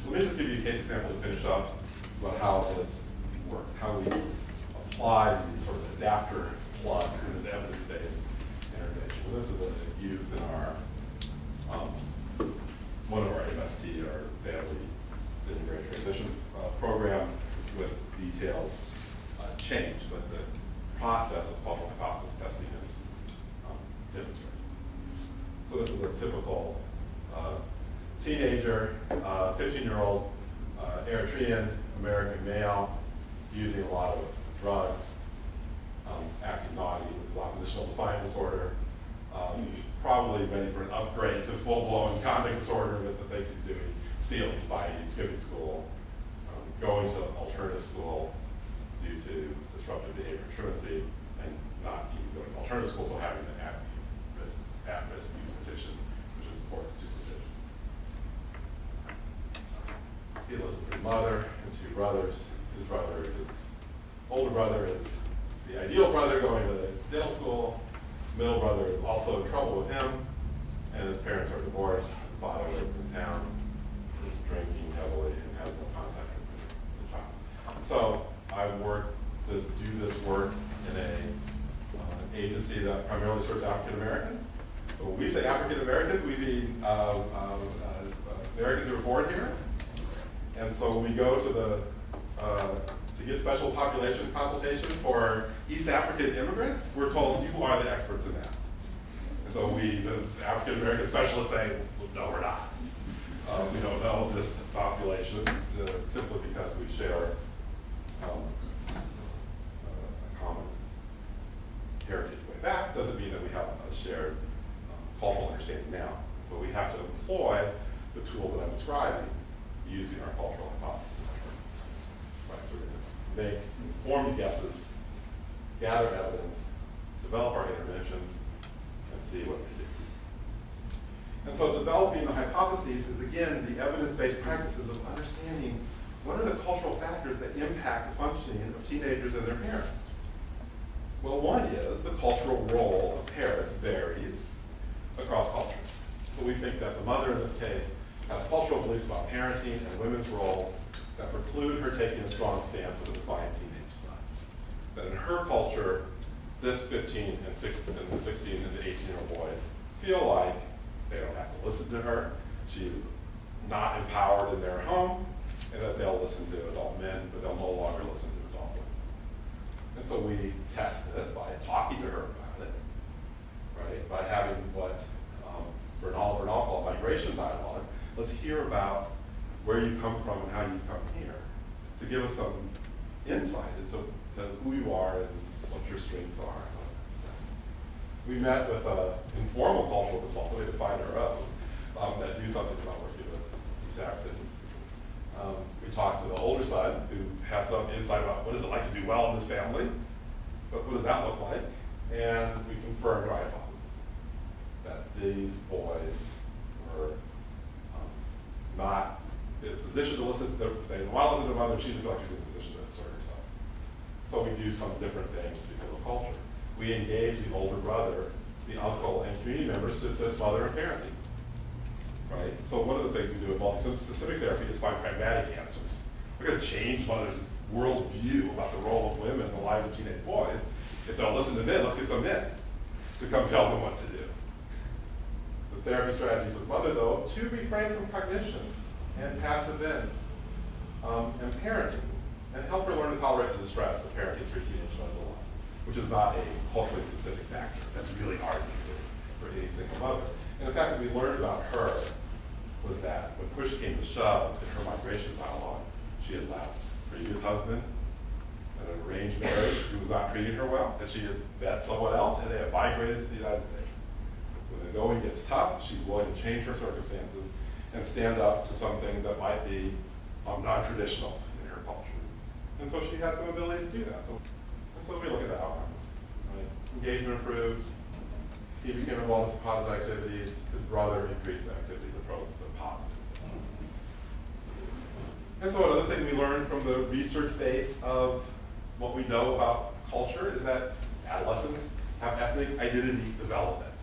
Let me just give you a case example to finish up about how this works, how we apply these sort of adapter plugs in the evidence-based intervention. This is used in our one of our MST, our family integrated transition programs, with details changed, but the process of cultural hypothesis testing is demonstrated. So this is a typical teenager, 15-year-old Eritrean American male, using a lot of drugs, acting naughty with oppositional defiant disorder, probably ready for an upgrade to full-blown conduct disorder with the things he's doing, stealing, fighting, skipping school, going to alternative school due to disruptive behavior and truancy, and not even going to alternative school, so having an at-risk youth petition, which is important supervision. He lives with his mother and two brothers. His older brother is the ideal brother going to dental school. Middle brother is also in trouble with him, and his parents are divorced. His father lives in town, is drinking heavily, and has no contact with the child. So I work to do this work in an agency that primarily serves African Americans. But when we say African Americans, we mean Americans who were born here. And so when we go to get special population consultation for East African immigrants, we're told you are the experts in that. And so the African American specialists say, well, no, we're not. We don't know this population simply because we share a common heritage way back. Doesn't mean that we have a shared cultural understanding now. So we have to employ the tools that I'm describing using our cultural hypothesis. Right, so we're going to make informed guesses, gather evidence, develop our interventions, and see what we do. And so developing the hypotheses is, again, the evidence-based practices of understanding what are the cultural factors that impact the functioning of teenagers and their parents. Well, one is the cultural role of parents varies across cultures. So we think that the mother in this case has cultural beliefs about parenting and women's roles that preclude her taking a strong stance with a defiant teenage son. That in her culture, this 15 and 16 and the 16 and the 18-year-old boys feel like they don't have to listen to her. She is not empowered in their home, and that they'll listen to adult men, but they'll no longer listen to adult women. And so we test this by talking to her about it, right? By having what Bernal called migration dialogue. Let's hear about where you come from and how you come here, to give us some insight into who you are and what your strengths are. We met with an informal cultural consultant, we defined our own, that do something about working with East Africans. We talked to the older son, who has some insight about what is it like to do well in this family, but what does that look like? And we confirmed our hypothesis, that these boys were not in a position to listen. They want to listen to mother, she didn't feel like she was in a position to assert herself. So we do some different things because of culture. We engage the older brother, the uncle, and community members to assist mother in parenting. Right? So one of the things we do in multi-systemic therapy is find pragmatic answers. We're going to change mother's worldview about the role of women in the lives of teenage boys. If they'll listen to men, let's get some men to come tell them what to do. The therapy strategies with mother, though, to reframe some cognitions and past events and parenting, and help her learn to tolerate the distress of parenting for teenage sons alone, which is not a culturally specific factor. That's really hard to do for any single mother. And the fact that we learned about her was that when push came to shove in her migration dialogue, she had left her previous husband, an arranged marriage who was not treating her well, and she had met someone else, and they had migrated to the United States. When the going gets tough, she's willing to change her circumstances and stand up to some things that might be non-traditional in her culture. And so she had some ability to do that. So we look at the outcomes. Right? Engagement improved. He became involved in some positive activities. His brother increased the activity, the positive. And so another thing we learned from the research base of what we know about culture is that adolescents have ethnic identity development.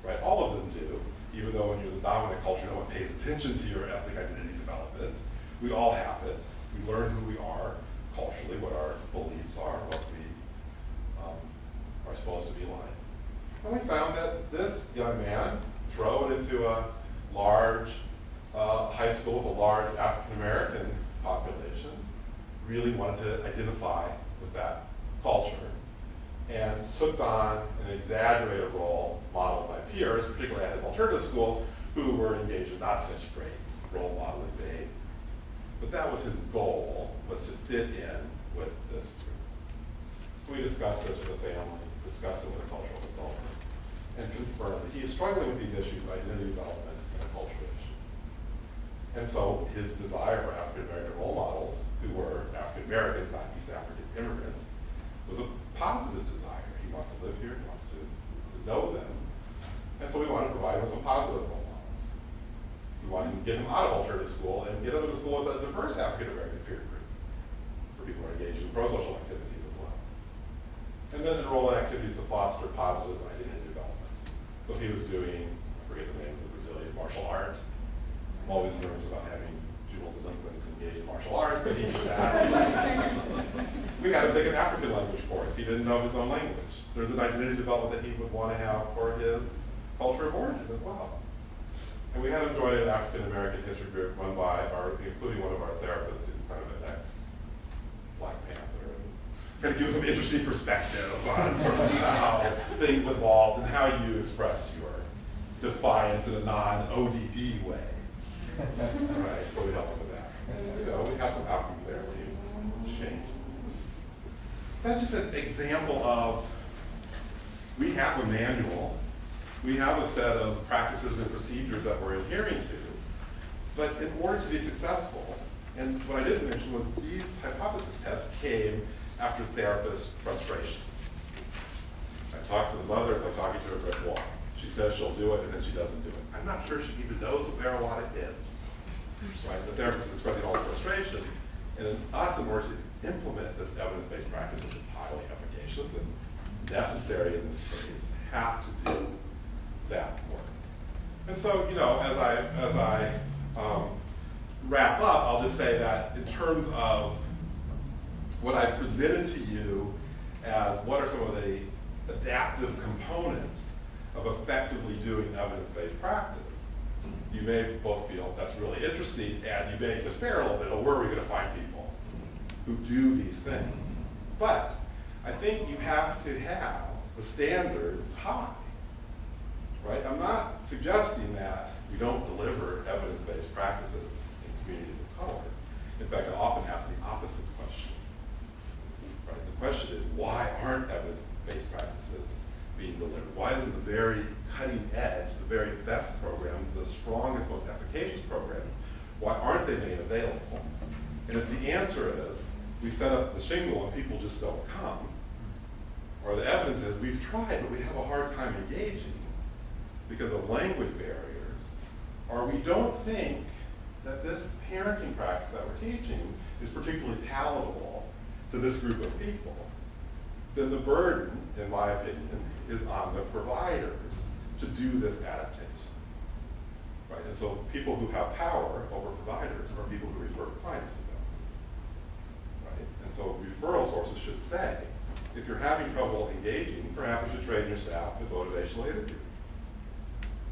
Right? All of them do, even though when you're the dominant culture, no one pays attention to your ethnic identity development. We all have it. We learn who we are culturally, what our beliefs are, what we are supposed to be like. And we found that this young man, thrown into a large high school with a large African-American population, really wanted to identify with that culture and took on an exaggerated role modeled by peers, particularly at his alternative school, who were engaged in not such great role modeling behavior. But that was his goal, was to fit in with this group. So we discussed this with the family, discussed it with a cultural consultant, and confirmed that he is struggling with these issues of identity development and a cultural issue. And so his desire for African-American role models, who were African-Americans, not East African immigrants, was a positive desire. He wants to live here, he wants to know them. And so we wanted to provide him with some positive role models. We wanted to get him out of alternative school and get him into school with a diverse African-American peer group, where people are engaged in pro-social activities as well. And then enroll in activities to foster positive identity development. So he was doing, I forget the name of the Brazilian martial art. I'm always nervous about having juvenile delinquents engage in martial arts, but he did that. We had him take an African language course. He didn't know his own language. There's an identity development that he would want to have for his culture of origin as well. And we had him join an African-American history group run by including one of our therapists who's kind of an ex-Black Panther, and kind of give some interesting perspective on sort of how things evolved and how you express your defiance in a non-ODD way. Right, so we helped him with that. And, we have some outcomes there where he changed. That's just an example of, we have a manual, we have a set of practices and procedures that we're adhering to, but in order to be successful, and what I didn't mention was these hypothesis tests came after therapist frustrations. I talked to the mother, it's like talking to a brick wall. She says she'll do it, and then she doesn't do it. I'm not sure she even knows what marijuana is. Right? The therapist is expressing all the frustration, and then us, in order to implement this evidence-based practice, which is highly efficacious and necessary in this case, have to do that work. And so, as I wrap up, I'll just say that in terms of what I presented to you as what are some of the adaptive components of effectively doing evidence-based practice, you may both feel that's really interesting, and you may despair a little bit, oh, where are we going to find people who do these things? But I think you have to have the standards high, right? I'm not suggesting that we don't deliver evidence-based practices in communities of color. In fact, I often ask the opposite question, right? The question is, why aren't evidence-based practices being delivered? Why isn't the very cutting edge, the very best programs, the strongest, most efficacious programs, why aren't they made available? And if the answer is, we set up the shingle and people just don't come, or the evidence is, we've tried, but we have a hard time engaging because of language barriers, or we don't think that this parenting practice that we're teaching is particularly palatable to this group of people, then the burden, in my opinion, is on the providers to do this adaptation. Right? And so people who have power over providers are people who refer clients to them. Right? And so referral sources should say, if you're having trouble engaging, perhaps you should train your staff with motivational interviewing.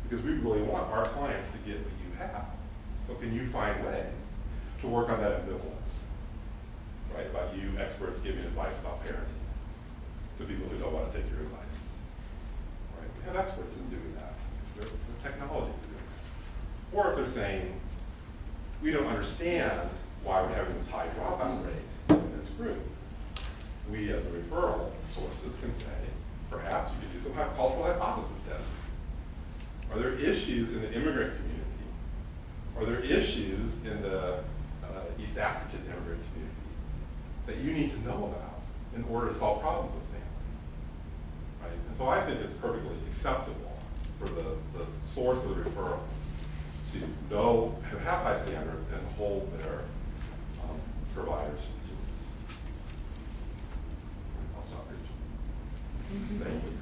Because we really want our clients to get what you have. So can you find ways to work on that ambivalence? Right? About you experts giving advice about parenting to people who don't want to take your advice. Right? We have experts in doing that. There's technology for doing that. Or if they're saying, we don't understand why we're having this high dropout rate in this group, we as the referral sources can say, perhaps you could do some cultural hypothesis testing. Are there issues in the immigrant community? Are there issues in the East African immigrant community that you need to know about in order to solve problems with families? Right? And so I think it's perfectly acceptable for the source of the referrals to know, have high standards and hold their providers to. I'll stop preaching. Thank you.